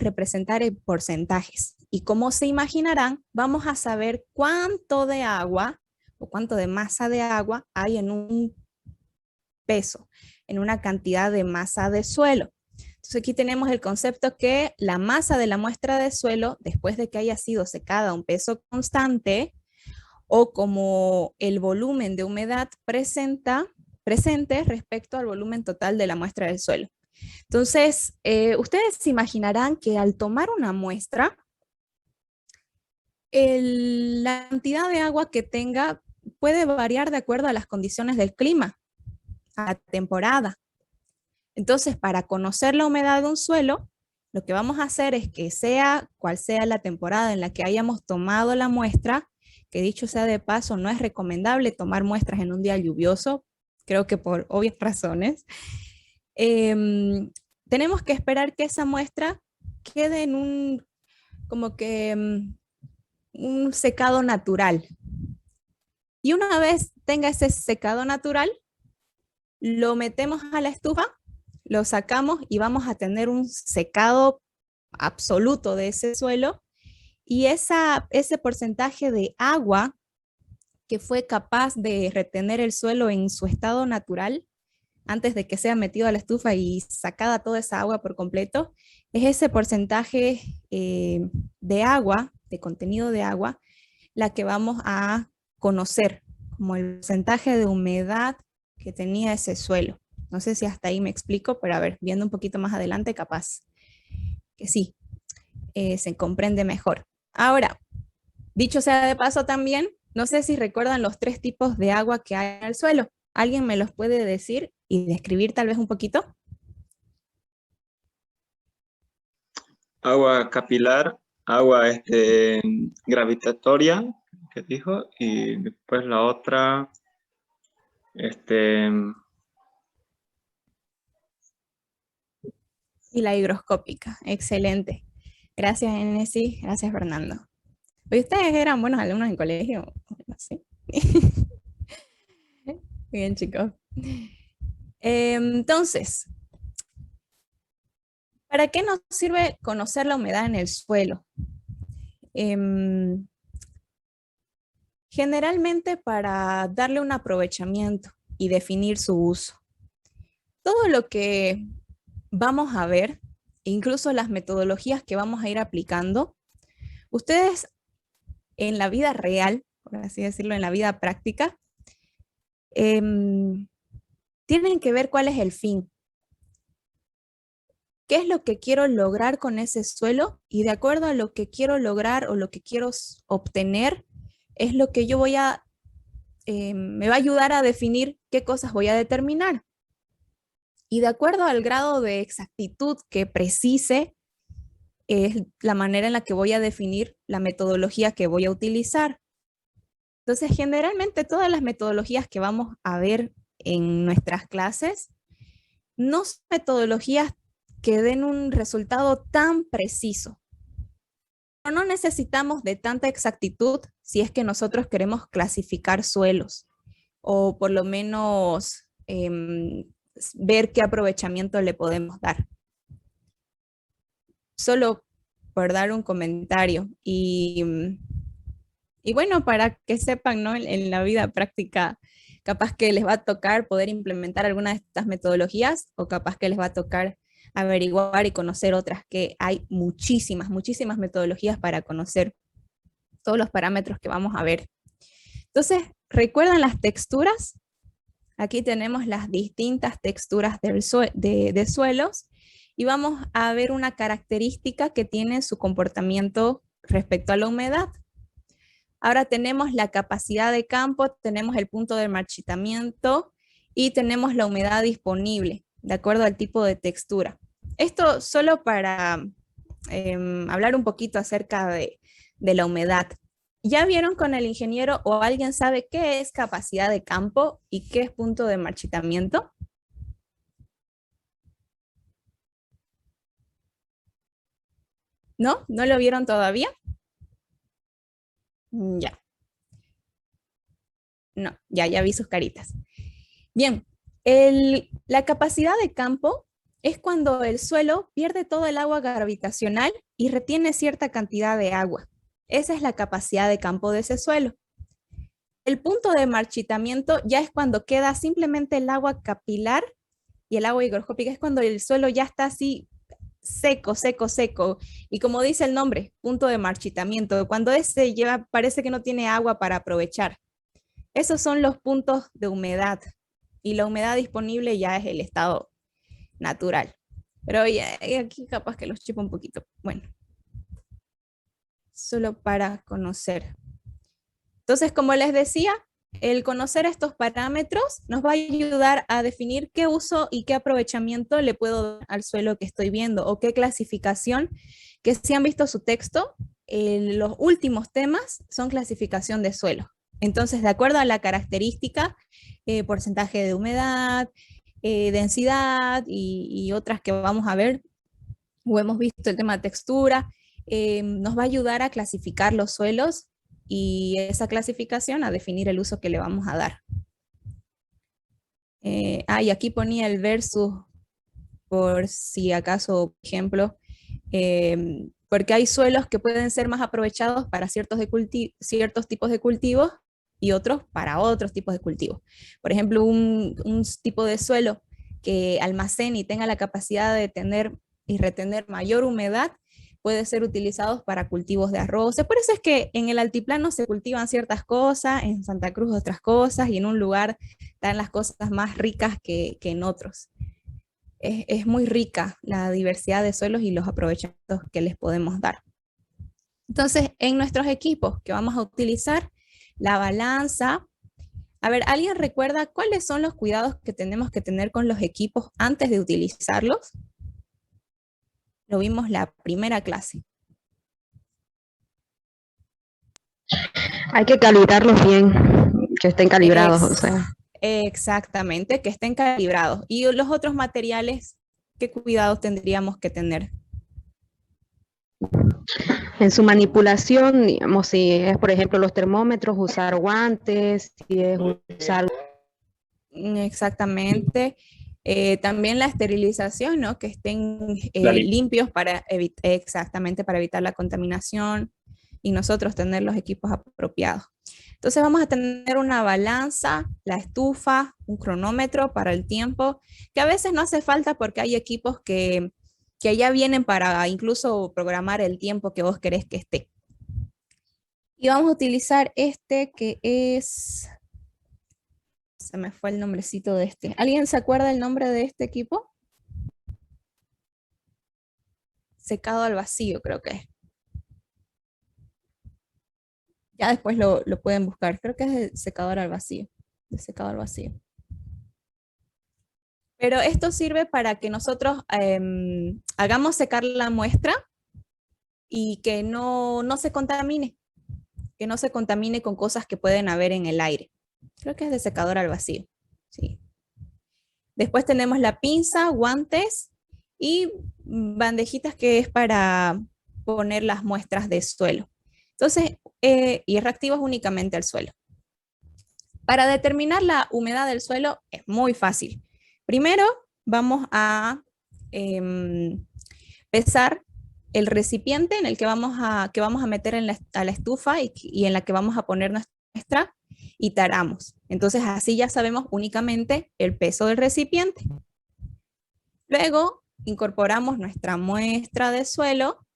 representar en porcentajes. Y como se imaginarán, vamos a saber cuánto de agua o cuánto de masa de agua hay en un peso, en una cantidad de masa de suelo. Entonces aquí tenemos el concepto que la masa de la muestra de suelo, después de que haya sido secada a un peso constante, o como el volumen de humedad presente respecto al volumen total de la muestra del suelo. Entonces, ustedes se imaginarán que al tomar una muestra, la cantidad de agua que tenga puede variar de acuerdo a las condiciones del clima, a la temporada. Entonces, para conocer la humedad de un suelo, lo que vamos a hacer es que sea cual sea la temporada en la que hayamos tomado la muestra, que dicho sea de paso, no es recomendable tomar muestras en un día lluvioso, creo que por obvias razones, tenemos que esperar que esa muestra quede en un, como que, un secado natural. Y una vez tenga ese secado natural, lo metemos a la estufa, lo sacamos y vamos a tener un secado absoluto de ese suelo y ese porcentaje de agua que fue capaz de retener el suelo en su estado natural antes de que sea metido a la estufa y sacada toda esa agua por completo, es ese porcentaje de agua, de contenido de agua, la que vamos a conocer como el porcentaje de humedad que tenía ese suelo. No sé si hasta ahí me explico, pero a ver, viendo un poquito más adelante, capaz que sí, se comprende mejor. Ahora, dicho sea de paso también, no sé si recuerdan los 3 tipos de agua que hay en el suelo. ¿Alguien me los puede decir y describir tal vez un poquito? Agua capilar, agua gravitatoria, que dijo, y después la otra, Y la higroscópica. Excelente. Gracias, Enesis. Gracias, Fernando. Oye, ¿ustedes eran buenos alumnos en colegio? ¿Sí? Bien, chicos. Entonces, ¿para qué nos sirve conocer la humedad en el suelo? Generalmente para darle un aprovechamiento y definir su uso. Todo lo que vamos a ver, incluso las metodologías que vamos a ir aplicando, ustedes en la vida real, por así decirlo, en la vida práctica, tienen que ver cuál es el fin. ¿Qué es lo que quiero lograr con ese suelo? Y de acuerdo a lo que quiero lograr o lo que quiero obtener, es lo que yo me va a ayudar a definir qué cosas voy a determinar. Y de acuerdo al grado de exactitud que precise, es la manera en la que voy a definir la metodología que voy a utilizar. Entonces, generalmente todas las metodologías que vamos a ver en nuestras clases no son metodologías que den un resultado tan preciso. Pero no necesitamos de tanta exactitud si es que nosotros queremos clasificar suelos o por lo menos ver qué aprovechamiento le podemos dar. Solo por dar un comentario y bueno, para que sepan, ¿no? En la vida práctica, capaz que les va a tocar poder implementar alguna de estas metodologías o capaz que les va a tocar averiguar y conocer otras, que hay muchísimas, muchísimas metodologías para conocer todos los parámetros que vamos a ver. Entonces, ¿recuerdan las texturas? Aquí tenemos las distintas texturas de suelos y vamos a ver una característica que tiene su comportamiento respecto a la humedad. Ahora tenemos la capacidad de campo, tenemos el punto de marchitamiento y tenemos la humedad disponible, de acuerdo al tipo de textura. Esto solo para hablar un poquito acerca de la humedad. ¿Ya vieron con el ingeniero o alguien sabe qué es capacidad de campo y qué es punto de marchitamiento? ¿No? ¿No lo vieron todavía? Ya. No, ya vi sus caritas. Bien, la capacidad de campo es cuando el suelo pierde todo el agua gravitacional y retiene cierta cantidad de agua. Esa es la capacidad de campo de ese suelo. El punto de marchitamiento ya es cuando queda simplemente el agua capilar y el agua higroscópica, es cuando el suelo ya está así seco, seco, seco. Y como dice el nombre, punto de marchitamiento, cuando ese lleva, parece que no tiene agua para aprovechar. Esos son los puntos de humedad. Y la humedad disponible ya es el estado natural. Pero ya, aquí capaz que los chipo un poquito. Bueno, solo para conocer. Entonces, como les decía, el conocer estos parámetros nos va a ayudar a definir qué uso y qué aprovechamiento le puedo dar al suelo que estoy viendo o qué clasificación, que si han visto su texto, los últimos temas son clasificación de suelo. Entonces, de acuerdo a la característica, porcentaje de humedad, densidad y otras que vamos a ver, o hemos visto el tema de textura, nos va a ayudar a clasificar los suelos y esa clasificación a definir el uso que le vamos a dar. Y aquí ponía el versus por si acaso, por ejemplo, porque hay suelos que pueden ser más aprovechados para ciertos tipos de cultivos y otros para otros tipos de cultivos. Por ejemplo, un tipo de suelo que almacene y tenga la capacidad de tener y retener mayor humedad puede ser utilizados para cultivos de arroz. Por eso es que en el altiplano se cultivan ciertas cosas, en Santa Cruz otras cosas, y en un lugar están las cosas más ricas que en otros. Es muy rica la diversidad de suelos y los aprovechamientos que les podemos dar. Entonces, en nuestros equipos que vamos a utilizar, la balanza. A ver, ¿alguien recuerda cuáles son los cuidados que tenemos que tener con los equipos antes de utilizarlos? Lo vimos la primera clase. Hay que calibrarlos bien, que estén calibrados, o sea. Exactamente, que estén calibrados. Y los otros materiales, ¿qué cuidados tendríamos que tener? En su manipulación, digamos, si es, por ejemplo, los termómetros, usar guantes, si es usar... Exactamente. También la esterilización, ¿no? Que estén limpios para exactamente para evitar la contaminación y nosotros tener los equipos apropiados. Entonces vamos a tener una balanza, la estufa, un cronómetro para el tiempo, que a veces no hace falta porque hay equipos que ya vienen para incluso programar el tiempo que vos querés que esté. Y vamos a utilizar este que es... Se me fue el nombrecito de este. ¿Alguien se acuerda el nombre de este equipo? Secado al vacío, creo que es. Ya después lo pueden buscar. Creo que es de secador al vacío. De secado al vacío. Pero esto sirve para que nosotros hagamos secar la muestra y que no se contamine. Que no se contamine con cosas que pueden haber en el aire. Creo que es de secador al vacío. Sí. Después tenemos la pinza, guantes y bandejitas que es para poner las muestras de suelo. Entonces, y reactivos únicamente al suelo. Para determinar la humedad del suelo es muy fácil. Primero vamos a pesar el recipiente en el que vamos a meter a la estufa y en la que vamos a poner nuestra muestra y taramos. Entonces así ya sabemos únicamente el peso del recipiente. Luego incorporamos nuestra muestra de suelo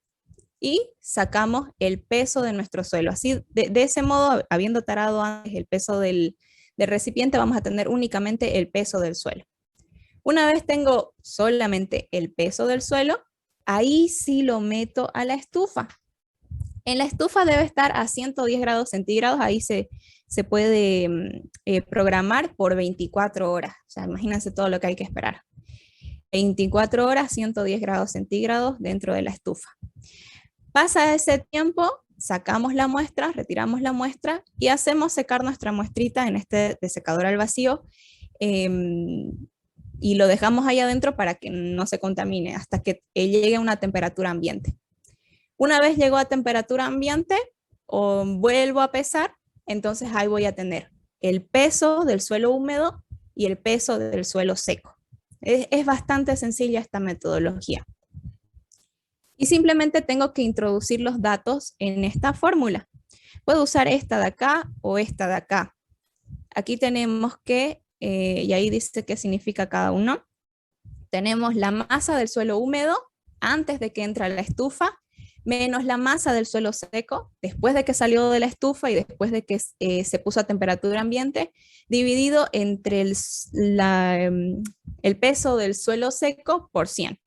y sacamos el peso de nuestro suelo. Así, de ese modo, habiendo tarado antes el peso del recipiente, vamos a tener únicamente el peso del suelo. Una vez tengo solamente el peso del suelo, ahí sí lo meto a la estufa. En la estufa debe estar a 110 grados centígrados, ahí se puede programar por 24 horas. O sea, imagínense todo lo que hay que esperar. 24 horas, 110 grados centígrados dentro de la estufa. Pasa ese tiempo, sacamos la muestra, retiramos la muestra y hacemos secar nuestra muestrita en este desecador al vacío y lo dejamos ahí adentro para que no se contamine hasta que llegue a una temperatura ambiente. Una vez llegó a temperatura ambiente, o vuelvo a pesar, entonces ahí voy a tener el peso del suelo húmedo y el peso del suelo seco. Es bastante sencilla esta metodología. Y simplemente tengo que introducir los datos en esta fórmula. Puedo usar esta de acá o esta de acá. Aquí tenemos que, y ahí dice qué significa cada uno. Tenemos la masa del suelo húmedo antes de que entre a la estufa, menos la masa del suelo seco después de que salió de la estufa y después de que se puso a temperatura ambiente, dividido entre el peso del suelo seco por 100.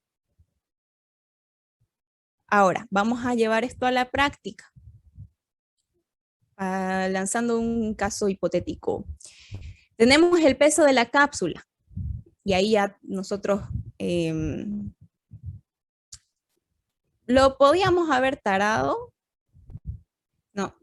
Ahora, vamos a llevar esto a la práctica, lanzando un caso hipotético. Tenemos el peso de la cápsula, y ahí ya nosotros lo podíamos haber tarado. No,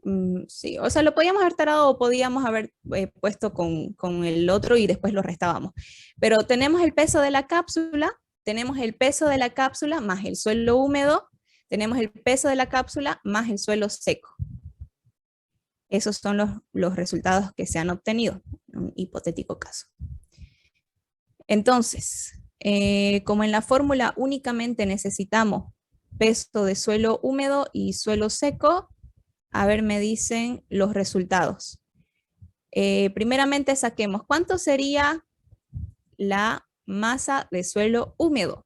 sí, o sea, lo podíamos haber tarado o podíamos haber puesto con el otro y después lo restábamos. Pero tenemos el peso de la cápsula, tenemos el peso de la cápsula más el suelo húmedo, tenemos el peso de la cápsula más el suelo seco. Esos son los resultados que se han obtenido en un hipotético caso. Entonces, como en la fórmula únicamente necesitamos peso de suelo húmedo y suelo seco, a ver, me dicen los resultados. Primeramente saquemos, ¿cuánto sería la masa de suelo húmedo?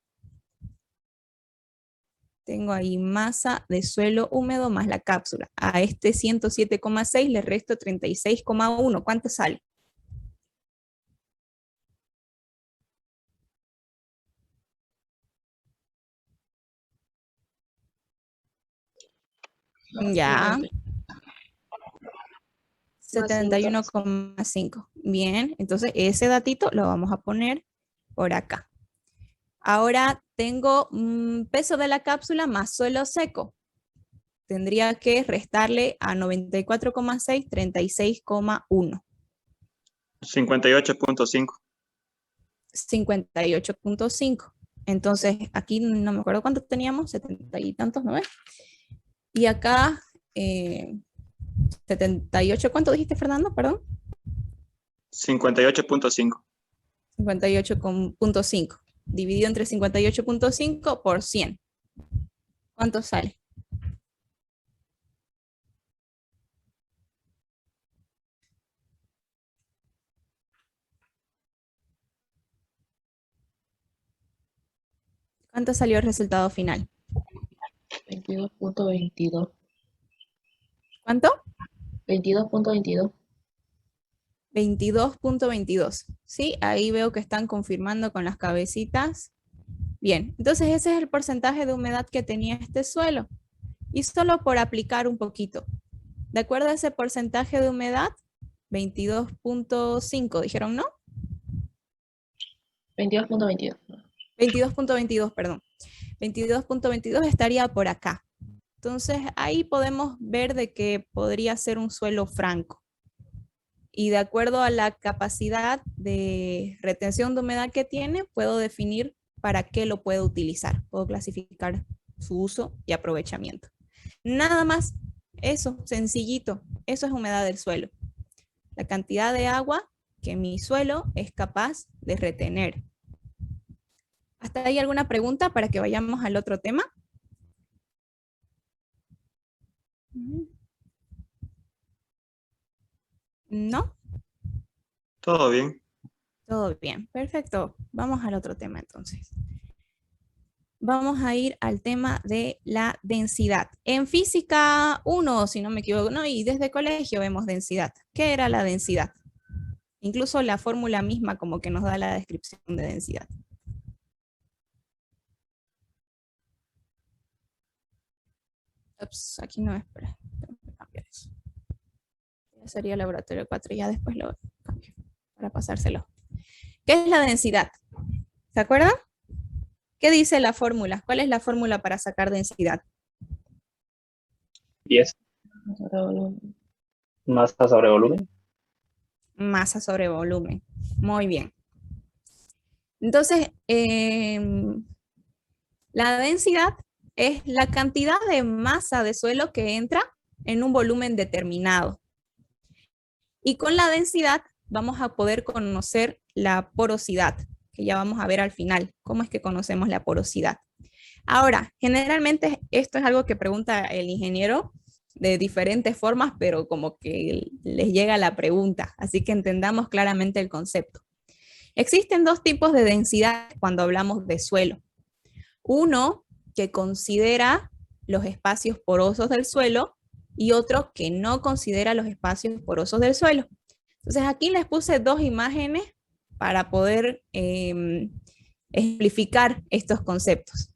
Tengo ahí masa de suelo húmedo más la cápsula. A este 107,6 le resto 36,1. ¿Cuánto sale? Ya. 71,5. Bien, entonces ese datito lo vamos a poner por acá. Ahora tengo peso de la cápsula más suelo seco. Tendría que restarle a 94,6, 36,1. 58.5. 58,5. Entonces aquí no me acuerdo cuántos teníamos, 70 y tantos, ¿no ves? Y acá 78, ¿cuánto dijiste, Fernando? Perdón. 58.5. 58,5. Dividido entre 58,5 por 100. ¿Cuánto sale? ¿Cuánto salió el resultado final? 22.22. ¿Cuánto? 22.22. 22,22. Sí, ahí veo que están confirmando con las cabecitas. Bien, entonces ese es el porcentaje de humedad que tenía este suelo. Y solo por aplicar un poquito. De acuerdo a ese porcentaje de humedad, 22,5, dijeron, ¿no? 22.22. 22,22, perdón. 22,22 estaría por acá. Entonces ahí podemos ver de que podría ser un suelo franco. Y de acuerdo a la capacidad de retención de humedad que tiene, puedo definir para qué lo puedo utilizar. Puedo clasificar su uso y aprovechamiento. Nada más, eso, sencillito. Eso es humedad del suelo. La cantidad de agua que mi suelo es capaz de retener. ¿Hasta ahí alguna pregunta para que vayamos al otro tema? ¿No? Todo bien. Todo bien, perfecto. Vamos al otro tema entonces. Vamos a ir al tema de la densidad. En física 1, si no me equivoco, no, y desde colegio vemos densidad. ¿Qué era la densidad? Incluso la fórmula misma como que nos da la descripción de densidad. Ups, aquí no es, espera, tengo que cambiar eso. Ya sería laboratorio 4, ya después lo cambio para pasárselo. ¿Qué es la densidad? ¿Se acuerdan? ¿Qué dice la fórmula? ¿Cuál es la fórmula para sacar densidad? 10. Masa sobre volumen. Masa sobre volumen. Muy bien. Entonces, la densidad es la cantidad de masa de suelo que entra en un volumen determinado. Y con la densidad vamos a poder conocer la porosidad, que ya vamos a ver al final, cómo es que conocemos la porosidad. Ahora, generalmente esto es algo que pregunta el ingeniero de diferentes formas, pero como que les llega la pregunta, así que entendamos claramente el concepto. Existen dos tipos de densidad cuando hablamos de suelo. Uno que considera los espacios porosos del suelo y otro que no considera los espacios porosos del suelo. Entonces aquí les puse dos imágenes para poder ejemplificar estos conceptos.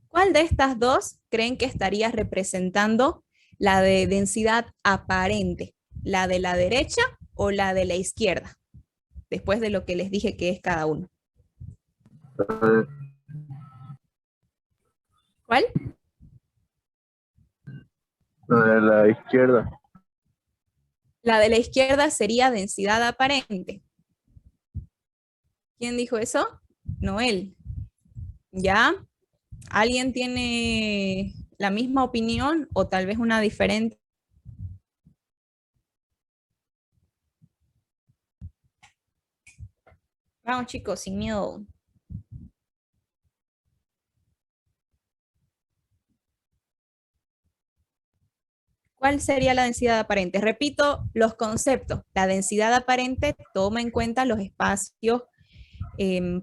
¿Cuál de estas dos creen que estaría representando la de densidad aparente? ¿La de la derecha o la de la izquierda? Después de lo que les dije que es cada uno. ¿Cuál? La de la izquierda. La de la izquierda sería densidad aparente. ¿Quién dijo eso? Noel. ¿Ya? ¿Alguien tiene la misma opinión o tal vez una diferente? Vamos chicos, sin miedo. ¿Cuál sería la densidad aparente? Repito los conceptos. La densidad aparente toma en cuenta los espacios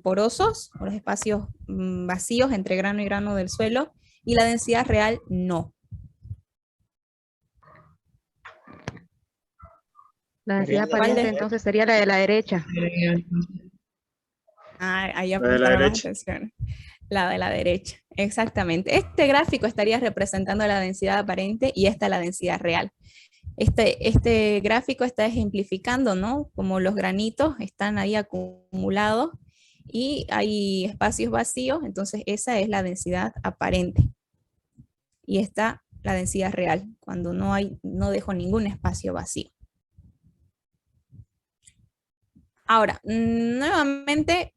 porosos o los espacios vacíos entre grano y grano del suelo, y la densidad real no. La densidad ¿Cuál aparente de- entonces sería la de la derecha. Ahí La de la prestaron más derecha. atención. La de la derecha, exactamente. Este gráfico estaría representando la densidad aparente y esta la densidad real. Este gráfico está ejemplificando, ¿no? Como los granitos están ahí acumulados y hay espacios vacíos, entonces esa es la densidad aparente. Y esta la densidad real, cuando no dejo ningún espacio vacío. Ahora, nuevamente,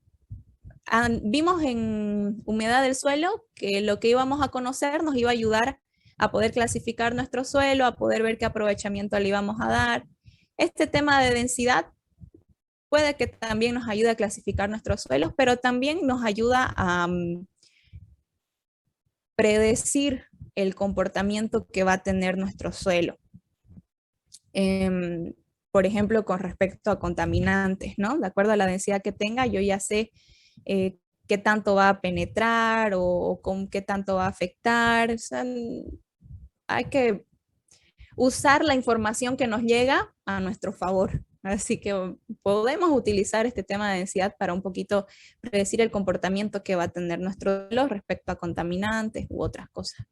vimos en humedad del suelo que lo que íbamos a conocer nos iba a ayudar a poder clasificar nuestro suelo, a poder ver qué aprovechamiento le íbamos a dar. Este tema de densidad puede que también nos ayude a clasificar nuestros suelos, pero también nos ayuda a predecir el comportamiento que va a tener nuestro suelo. Por ejemplo, con respecto a contaminantes, ¿no? De acuerdo a la densidad que tenga, yo ya sé qué tanto va a penetrar o con qué tanto va a afectar. O sea, hay que usar la información que nos llega a nuestro favor. Así que podemos utilizar este tema de densidad para un poquito predecir el comportamiento que va a tener nuestro suelo respecto a contaminantes u otras cosas.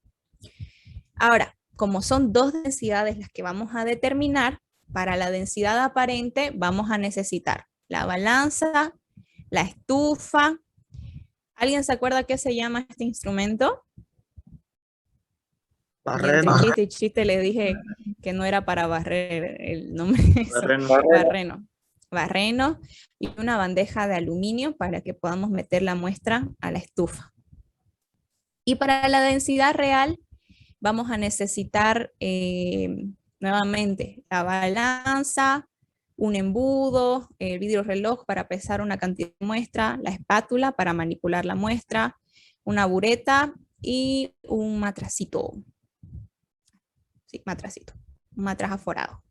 Ahora, como son dos densidades las que vamos a determinar, para la densidad aparente vamos a necesitar la balanza, la estufa. ¿Alguien se acuerda qué se llama este instrumento? Y entre chiste y chiste le dije que no era para barrer el nombre. Barreno. Barreno y una bandeja de aluminio para que podamos meter la muestra a la estufa. Y para la densidad real vamos a necesitar nuevamente la balanza, un embudo, el vidrio reloj para pesar una cantidad de muestra, la espátula para manipular la muestra, una bureta y un matracito. Sí, matracito, un matraz aforado.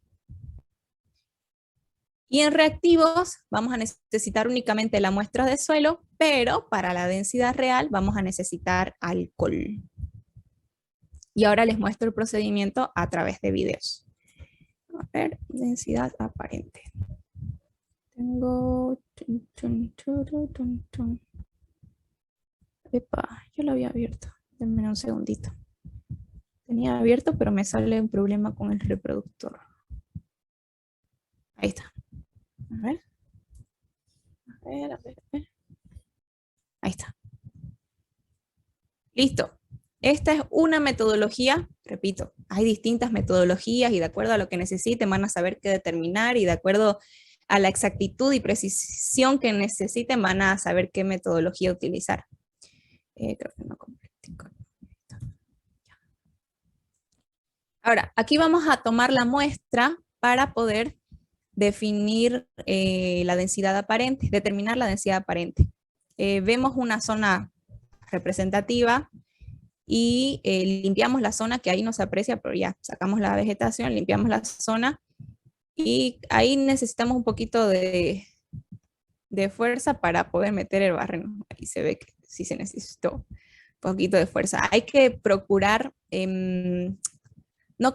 Y en reactivos vamos a necesitar únicamente la muestra de suelo, pero para la densidad real vamos a necesitar alcohol. Y ahora les muestro el procedimiento a través de videos. A ver, densidad aparente. Tengo... Epa, yo lo había abierto. Denme un segundito. Tenía abierto, pero me sale un problema con el reproductor. Ahí está. A ver. A ver. Ahí está. Listo. Esta es una metodología, repito, hay distintas metodologías y de acuerdo a lo que necesiten van a saber qué determinar y de acuerdo a la exactitud y precisión que necesiten van a saber qué metodología utilizar. Creo que no completé. Ahora, aquí vamos a tomar la muestra para poder definir la densidad aparente, determinar la densidad aparente. vemos una zona representativa y limpiamos la zona, que ahí no se aprecia, pero ya sacamos la vegetación, limpiamos la zona y ahí necesitamos un poquito de fuerza para poder meter el barreno. Ahí se ve que sí se necesitó un poquito de fuerza. Hay que procurar no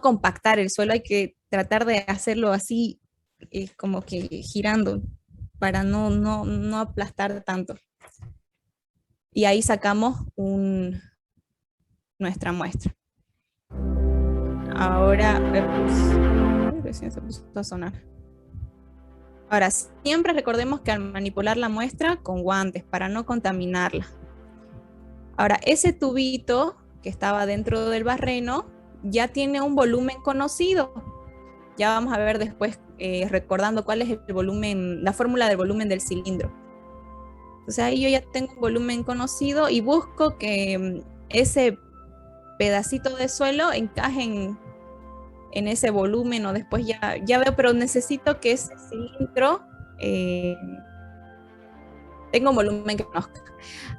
compactar el suelo, hay que tratar de hacerlo así, como que girando, para no aplastar tanto. Y ahí sacamos nuestra muestra. Ahora, recién se puso a sonar. Ahora, siempre recordemos que al manipular la muestra con guantes para no contaminarla. Ahora, ese tubito que estaba dentro del barreno ya tiene un volumen conocido. Ya vamos a ver después, recordando cuál es el volumen, la fórmula del volumen del cilindro. Entonces ahí yo ya tengo un volumen conocido y busco que ese pedacito de suelo encaje en ese volumen, o después ya veo, pero necesito que ese cilindro tenga un volumen que conozca.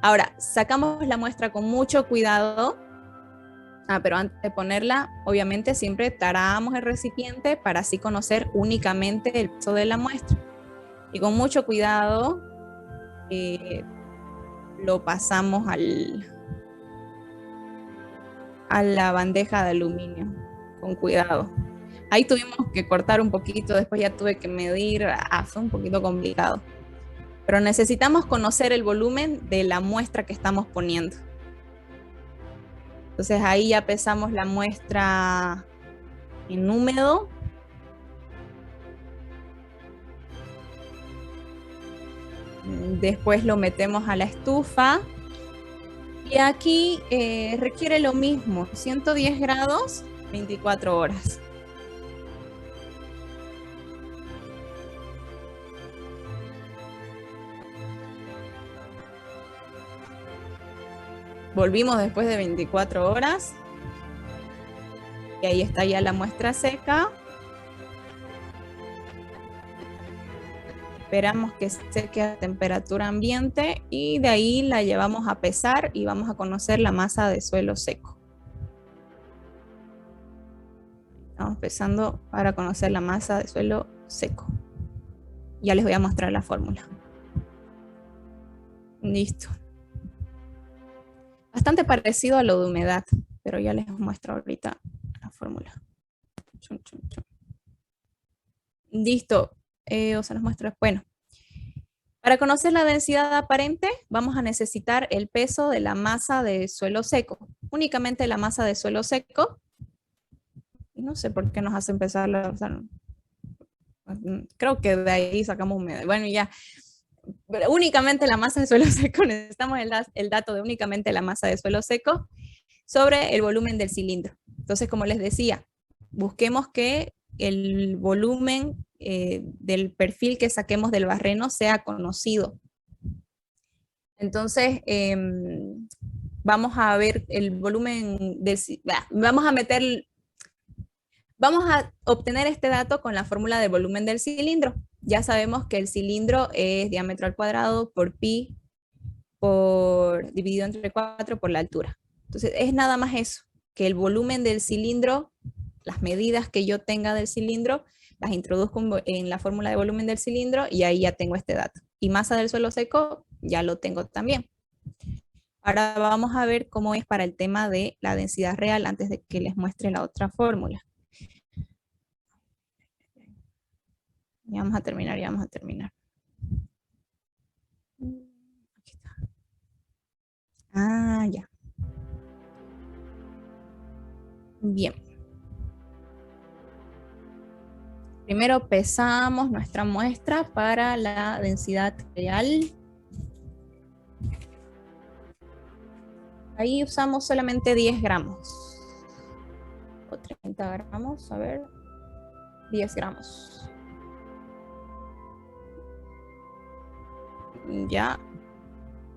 Ahora, sacamos la muestra con mucho cuidado. Pero antes de ponerla, obviamente siempre taramos el recipiente para así conocer únicamente el peso de la muestra. Y con mucho cuidado lo pasamos a la bandeja de aluminio, con cuidado. Ahí tuvimos que cortar un poquito, después ya tuve que medir, fue un poquito complicado. Pero necesitamos conocer el volumen de la muestra que estamos poniendo. Entonces ahí ya pesamos la muestra en húmedo. Después lo metemos a la estufa. Y aquí requiere lo mismo, 110 grados, 24 horas. Volvimos después de 24 horas. Y ahí está ya la muestra seca. Esperamos que seque a temperatura ambiente y de ahí la llevamos a pesar y vamos a conocer la masa de suelo seco. Estamos pesando para conocer la masa de suelo seco. Ya les voy a mostrar la fórmula. Listo. Bastante parecido a lo de humedad, pero ya les muestro ahorita la fórmula. Listo. O se los muestro. Bueno, para conocer la densidad aparente, vamos a necesitar el peso de la masa de suelo seco. Únicamente la masa de suelo seco. No sé por qué nos hace empezar o sea, creo que de ahí sacamos humedad. Bueno, ya. Pero únicamente la masa de suelo seco, necesitamos el dato de únicamente la masa de suelo seco sobre el volumen del cilindro. Entonces, como les decía, busquemos que el volumen del perfil que saquemos del barreno sea conocido. Entonces, vamos a ver el volumen vamos a obtener este dato con la fórmula del volumen del cilindro. Ya sabemos que el cilindro es diámetro al cuadrado por pi dividido entre 4 por la altura. Entonces, es nada más eso, que el volumen del cilindro, las medidas que yo tenga del cilindro, las introduzco en la fórmula de volumen del cilindro y ahí ya tengo este dato. Y masa del suelo seco, ya lo tengo también. Ahora vamos a ver cómo es para el tema de la densidad real antes de que les muestre la otra fórmula. Ya vamos a terminar. Aquí está. Ya. Bien. Primero pesamos nuestra muestra para la densidad real. Ahí usamos solamente 10 gramos. O 30 gramos, a ver. 10 gramos. Ya.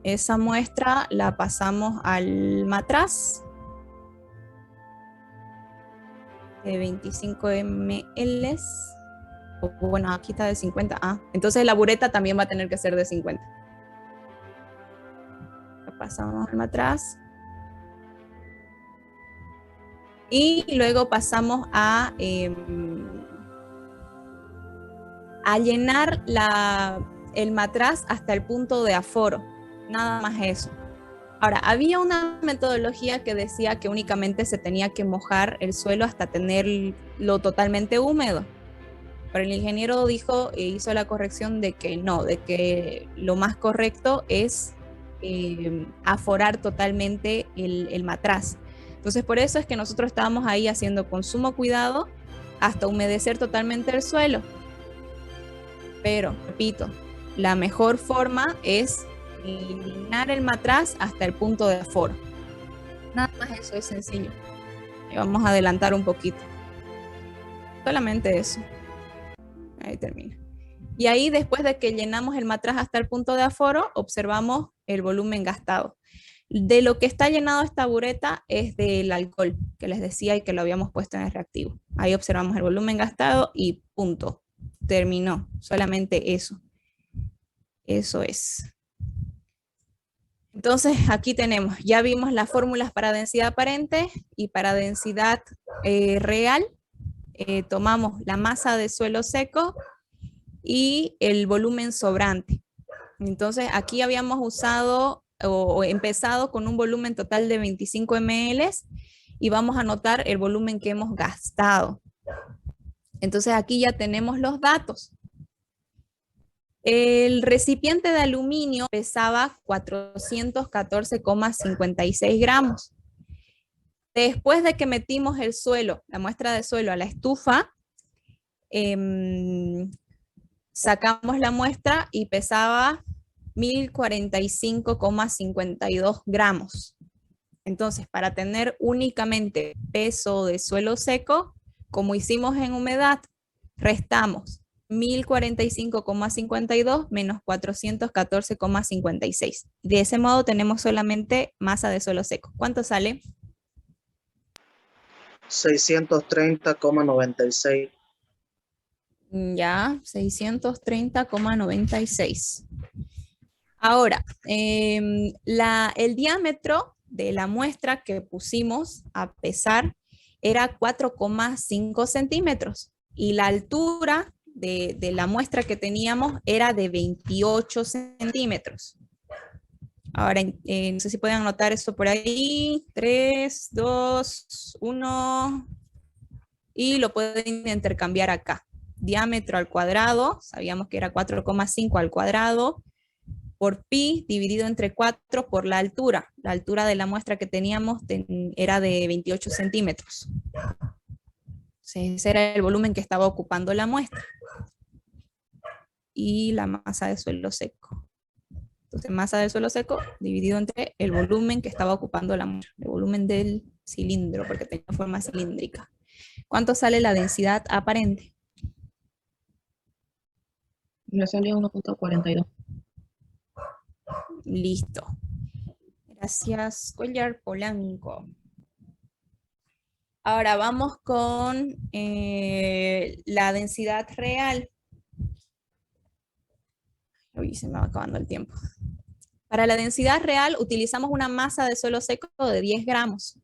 Esa muestra la pasamos al matraz de 25 ml. Bueno, aquí está de 50. Entonces la bureta también va a tener que ser de 50. pasamos al matraz. Y luego pasamos a llenar el matraz hasta el punto de aforo. Nada más eso. Ahora, había una metodología que decía que únicamente se tenía que mojar el suelo hasta tenerlo totalmente húmedo. Pero el ingeniero hizo la corrección de que no, de que lo más correcto es aforar totalmente el matraz. Entonces, por eso es que nosotros estábamos ahí haciendo con sumo cuidado hasta humedecer totalmente el suelo. Pero, repito, la mejor forma es eliminar el matraz hasta el punto de aforo. Nada más eso, es sencillo. Y vamos a adelantar un poquito. Solamente eso. Ahí termina. Y ahí, después de que llenamos el matraz hasta el punto de aforo, observamos el volumen gastado. De lo que está llenado esta bureta es del alcohol, que les decía y que lo habíamos puesto en el reactivo. Ahí observamos el volumen gastado y punto. Terminó. Solamente eso. Eso es. Entonces, aquí tenemos, ya vimos las fórmulas para densidad aparente y para densidad real. Tomamos la masa de suelo seco y el volumen sobrante. Entonces, aquí habíamos usado o empezado con un volumen total de 25 ml y vamos a anotar el volumen que hemos gastado. Entonces, aquí ya tenemos los datos. El recipiente de aluminio pesaba 414,56 gramos. Después de que metimos el suelo, la muestra de suelo a la estufa, sacamos la muestra y pesaba 1045,52 gramos. Entonces, para tener únicamente peso de suelo seco, como hicimos en humedad, restamos 1045,52 menos 414,56. De ese modo tenemos solamente masa de suelo seco. ¿Cuánto sale? 630,96. Ya, 630,96. Ahora, el diámetro de la muestra que pusimos a pesar era 4,5 centímetros y la altura de la muestra que teníamos era de 28 centímetros. Ahora, no sé si pueden anotar eso por ahí. 3, 2, 1. Y lo pueden intercambiar acá. Diámetro al cuadrado, sabíamos que era 4,5 al cuadrado, por pi dividido entre 4 por la altura. La altura de la muestra que teníamos era de 28 centímetros. Ese era el volumen que estaba ocupando la muestra. Y la masa de suelo seco. Entonces, masa del suelo seco dividido entre el volumen que estaba ocupando la muestra, el volumen del cilindro, porque tenía forma cilíndrica. ¿Cuánto sale la densidad aparente? Me salió 1.42. Listo. Gracias, Cuellar Polanco. Ahora vamos con la densidad real. Uy, se me va acabando el tiempo. Para la densidad real utilizamos una masa de suelo seco de 10 gramos.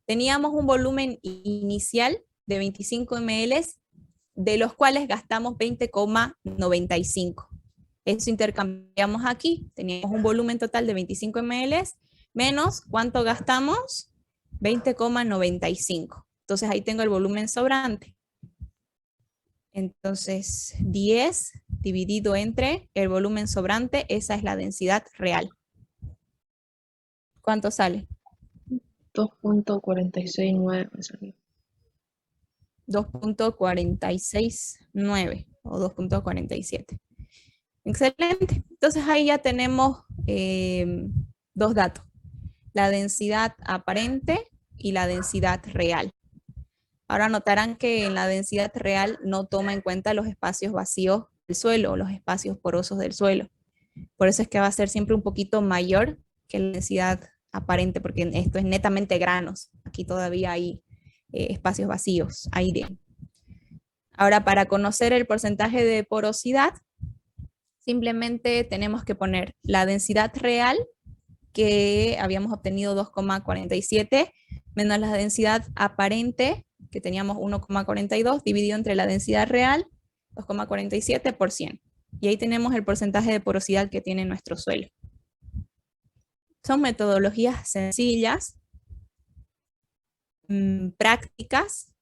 Teníamos un volumen inicial de 25 ml, de los cuales gastamos 20,95. Eso intercambiamos aquí. Teníamos un volumen total de 25 ml, menos, ¿cuánto gastamos? 20,95. Entonces ahí tengo el volumen sobrante. Entonces 10 dividido entre el volumen sobrante, esa es la densidad real. ¿Cuánto sale? 2.469 me salió. 2.469 o 2.47. Excelente. Entonces ahí ya tenemos dos datos. La densidad aparente y la densidad real. Ahora notarán que en la densidad real no toma en cuenta los espacios vacíos del suelo o los espacios porosos del suelo. Por eso es que va a ser siempre un poquito mayor que la densidad aparente, porque esto es netamente granos. Aquí todavía hay espacios vacíos, aire. Ahora, para conocer el porcentaje de porosidad, simplemente tenemos que poner la densidad real que habíamos obtenido 2,47 menos la densidad aparente, que teníamos 1,42, dividido entre la densidad real, 2,47 por 100. Y ahí tenemos el porcentaje de porosidad que tiene nuestro suelo. Son metodologías sencillas, prácticas,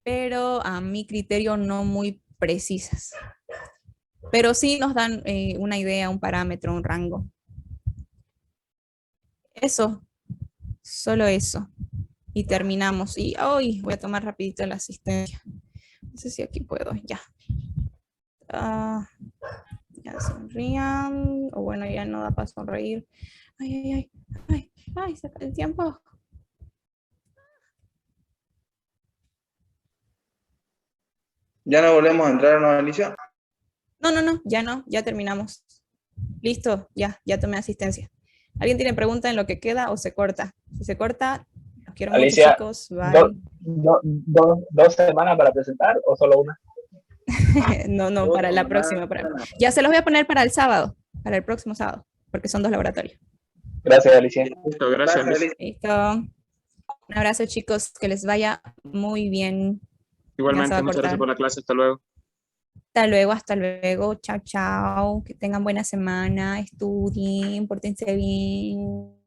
pero a mi criterio no muy precisas. Pero sí nos dan una idea, un parámetro, un rango. Eso, solo eso. Y terminamos. Y hoy voy a tomar rapidito la asistencia. No sé si aquí puedo, ya. Ya sonrían. O bueno, ya no da para sonreír. Ay, saca el tiempo. ¿Ya no volvemos a entrar a una alicia? No, ya terminamos. Listo, ya tomé asistencia. ¿Alguien tiene pregunta en lo que queda o se corta? Si se corta, los quiero mucho, Alicia, chicos. Bye. ¿Dos semanas para presentar o solo una? No, para la próxima. Ya se los voy a poner para el sábado, para el próximo sábado, porque son 2 laboratorios. Gracias, Alicia. Listo, gracias, Luis. Listo. Un abrazo, chicos, que les vaya muy bien. Igualmente, muchas gracias por la clase. Hasta luego. Hasta luego. Chao, chao. Que tengan buena semana, estudien, pórtense bien.